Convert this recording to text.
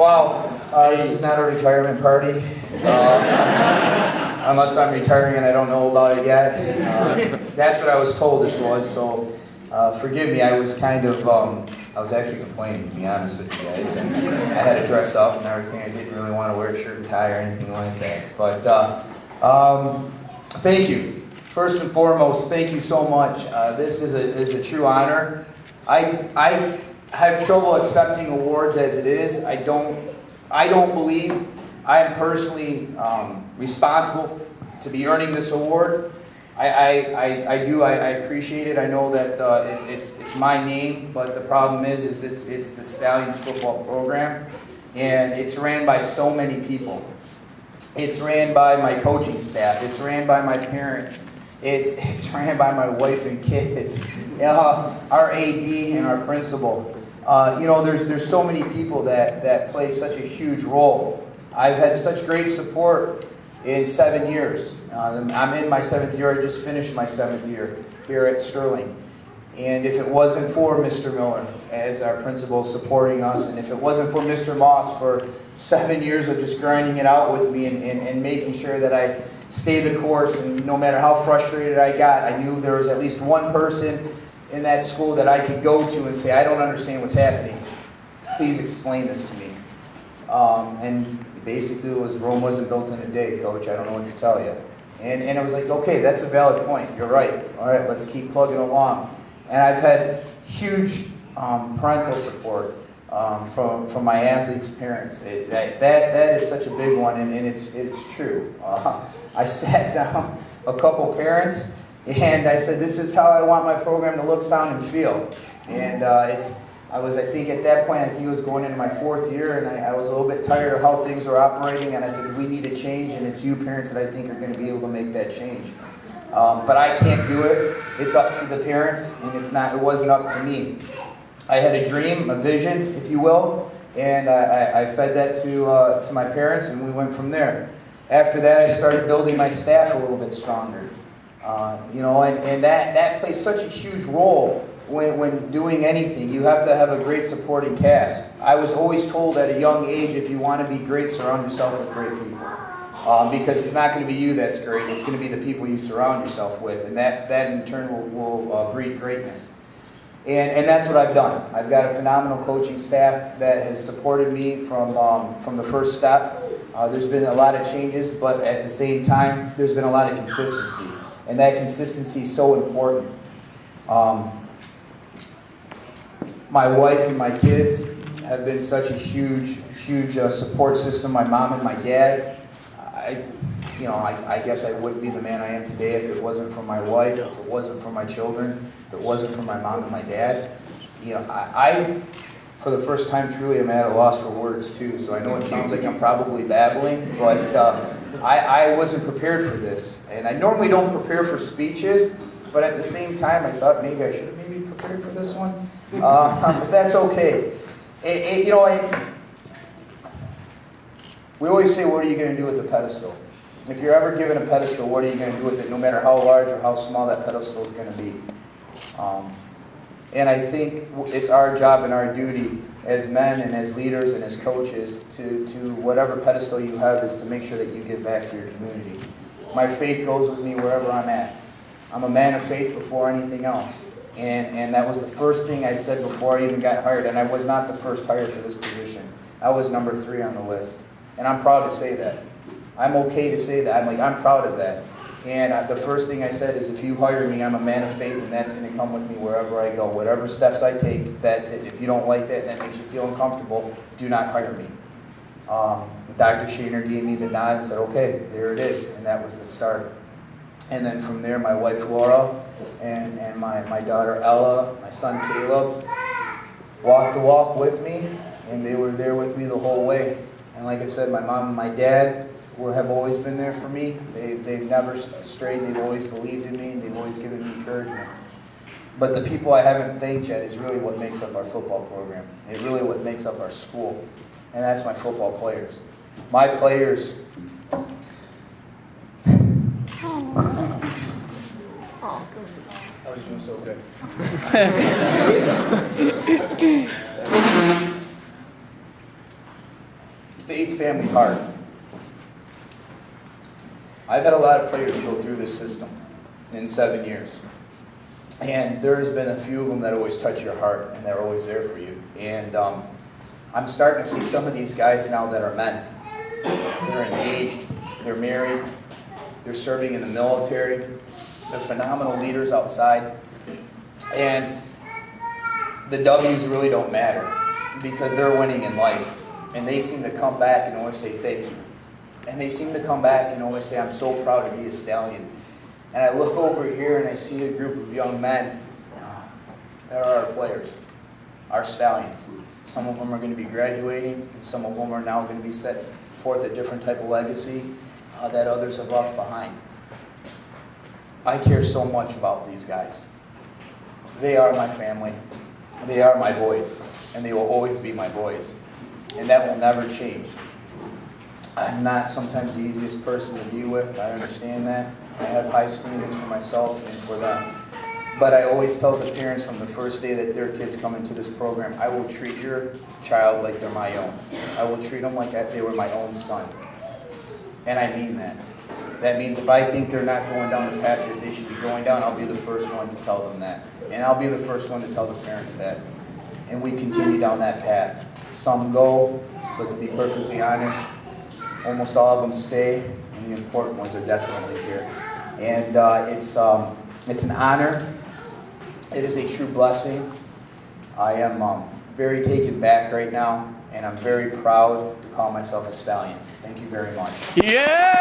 Wow, this is not a retirement party. Unless I'm retiring and I don't know about it yet. That's what I was told this was, so forgive me. I was kind of, I was actually complaining, to be honest with you guys. And I had to dress up and everything. I didn't really want to wear a shirt and tie or anything like that. But thank you. First and foremost, thank you so much. This is a true honor. I have trouble accepting awards as it is. I don't believe I am personally responsible to be earning this award. I appreciate it. I know that it's my name, but the problem is it's the Stallions football program, and it's ran by so many people. It's ran by my coaching staff. It's ran by my parents. It's ran by my wife and kids. Our AD and our principal. There's so many people that play such a huge role. I've had such great support in 7 years. I'm in my 7th year. I just finished my 7th year here at Sterling. And if it wasn't for Mr. Miller as our principal supporting us, and if it wasn't for Mr. Moss for 7 years of just grinding it out with me and making sure that I stayed the course, and no matter how frustrated I got, I knew there was at least one person in that school that I could go to and say, I don't understand what's happening. Please explain this to me. And basically it was, Rome wasn't built in a day, Coach. I don't know what to tell you. And it was like, okay, that's a valid point. You're right. All right, let's keep plugging along. And I've had huge parental support from my athletes' parents. That is such a big one, and it's true. I sat down a couple parents, and I said, this is how I want my program to look, sound, and feel. And I think at that point, it was going into my 4th year, and I was a little bit tired of how things were operating, and I said, we need a change, and it's you parents that I think are going to be able to make that change. But I can't do it. It's up to the parents, and it wasn't up to me. I had a dream, a vision, if you will, and I fed that to my parents, and we went from there. After that, I started building my staff a little bit stronger. And that plays such a huge role when doing anything. You have to have a great supporting cast. I was always told at a young age, if you want to be great, surround yourself with great people. Because it's not going to be you that's great, it's going to be the people you surround yourself with, and that in turn will breed greatness. And that's what I've done. I've got a phenomenal coaching staff that has supported me from the first step. There's been a lot of changes, but at the same time, there's been a lot of consistency. And that consistency is so important. My wife and my kids have been such a huge support system. My mom and my dad. I guess I wouldn't be the man I am today if it wasn't for my wife, if it wasn't for my children, if it wasn't for my mom and my dad. I for the first time, truly am at a loss for words too. So I know it sounds like I'm probably babbling, but I wasn't prepared for this. And I normally don't prepare for speeches, but at the same time, I thought maybe I should have maybe prepared for this one. But that's okay. We always say, what are you going to do with the pedestal? If you're ever given a pedestal, what are you going to do with it, no matter how large or how small that pedestal is going to be? And I think it's our job and our duty as men and as leaders and as coaches to whatever pedestal you have is to make sure that you give back to your community. My faith goes with me wherever I'm at. I'm a man of faith before anything else. And that was the first thing I said before I even got hired. And I was not the first hire for this position. I was number 3 on the list. And I'm proud to say that. I'm okay to say that. I'm proud of that. And the first thing I said is, if you hire me, I'm a man of faith, and that's going to come with me wherever I go. Whatever steps I take, that's it. If you don't like that and that makes you feel uncomfortable, do not hire me. Dr. Shaner gave me the nod and said, okay, there it is. And that was the start. And then from there, my wife Laura and my daughter Ella, my son Caleb, walked the walk with me, and they were there with me the whole way. And like I said, my mom and my dad have always been there for me. They've never strayed. They've always believed in me, and they've always given me encouragement. But the people I haven't thanked yet is really what makes up our football program. It's really what makes up our school. And that's my football players. My players. I was doing so good. see family heart. I've had a lot of players go through this system in 7 years. And there's been a few of them that always touch your heart, and they're always there for you. And I'm starting to see some of these guys now that are men. They're engaged, they're married, they're serving in the military, they're phenomenal leaders outside. And the W's really don't matter because they're winning in life. And they seem to come back and always say thank you. And they seem to come back and always say, I'm so proud to be a stallion. And I look over here and I see a group of young men. There are our players, our stallions. Some of them are going to be graduating, and some of them are now going to be set forth a different type of legacy that others have left behind. I care so much about these guys. They are my family. They are my boys, and they will always be my boys. And that will never change. I'm not sometimes the easiest person to be with. I understand that. I have high standards for myself and for them. But I always tell the parents from the first day that their kids come into this program, I will treat your child like they're my own. I will treat them like they were my own son. And I mean that. That means if I think they're not going down the path that they should be going down, I'll be the first one to tell them that. And I'll be the first one to tell the parents that. And we continue down that path. Some go, but to be perfectly honest, almost all of them stay, and the important ones are definitely here. And it's an honor. It is a true blessing. I am very taken back right now, and I'm very proud to call myself a stallion. Thank you very much. Yeah!